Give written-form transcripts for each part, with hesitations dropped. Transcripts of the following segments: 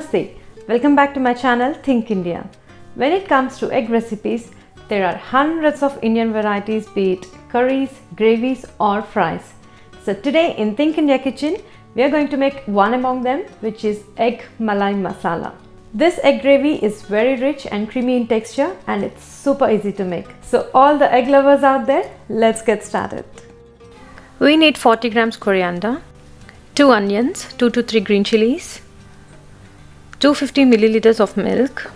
Namaste. Welcome back to my channel Think India. When it comes to egg recipes, there are hundreds of Indian varieties, be it curries, gravies or fries. So today in Think India Kitchen, we are going to make one among them, which is Egg Malai Masala. This egg gravy is very rich and creamy in texture and it's super easy to make. So all the egg lovers out there, let's get started. We need 40 grams coriander, 2 onions, 2 to 3 green chillies, 250 milliliters of milk,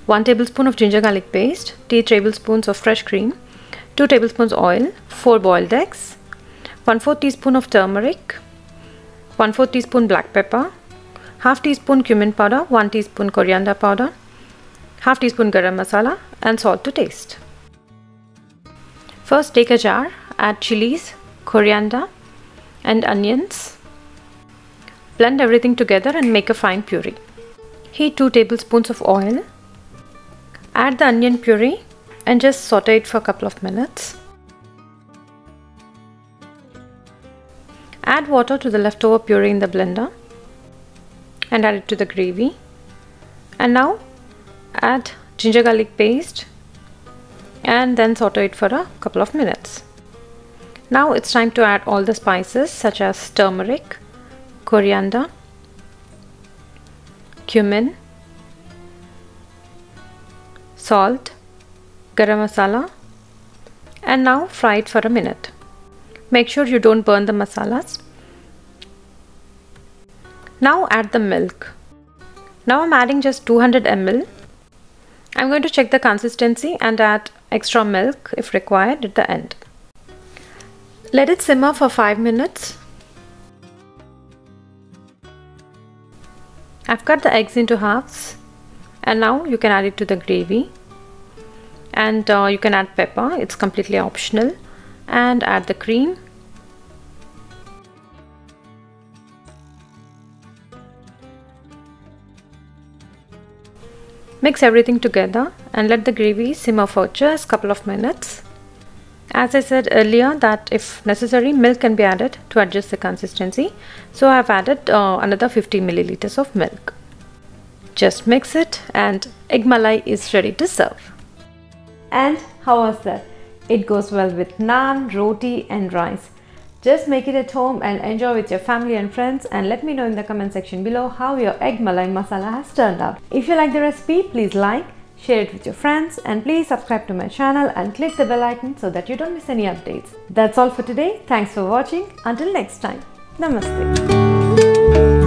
1 tablespoon of ginger garlic paste, 3 tablespoons of fresh cream, 2 tablespoons oil, 4 boiled eggs, 1/4 teaspoon of turmeric, 1/4 teaspoon black pepper, half teaspoon cumin powder, 1 teaspoon coriander powder, half teaspoon garam masala and salt to taste. First take a jar, add chillies, coriander and onions. Blend everything together and make a fine puree. Heat 2 tablespoons of oil. Add the onion puree and just saute it for a couple of minutes. Add water to the leftover puree in the blender and add it to the gravy. And now add ginger garlic paste and then saute it for a couple of minutes. Now it's time to add all the spices such as turmeric, coriander, cumin, salt, garam masala, and now fry it for a minute. Make sure you don't burn the masalas. Now add the milk. Now I'm adding just 200 ml. I'm going to check the consistency and add extra milk if required at the end. Let it simmer for 5 minutes. I've cut the eggs into halves and now you can add it to the gravy, and you can add pepper, it's completely optional, and add the cream. Mix everything together and let the gravy simmer for just a couple of minutes. As I said earlier that if necessary, milk can be added to adjust the consistency. So I have added another 50 milliliters of milk. Just mix it and egg malai is ready to serve. And how was that? It goes well with naan, roti and rice. Just make it at home and enjoy with your family and friends, and let me know in the comment section below how your egg malai masala has turned out. If you like the recipe, please like, share it with your friends, and please subscribe to my channel and click the bell icon so that you don't miss any updates. That's all for today. Thanks for watching. Until next time. Namaste.